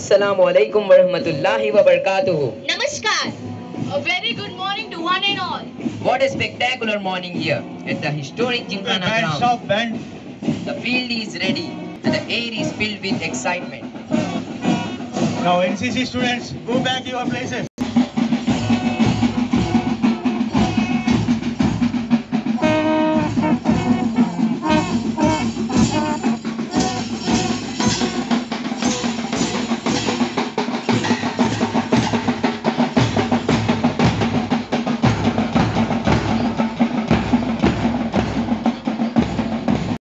Assalamu alaikum wa rahmatullahi wa barakatuhu. Namaskar. A very good morning to one and all. What a spectacular morning here at the historic Gymkhana ground. The field is ready and the air is filled with excitement. Now NCC students, go back to your places.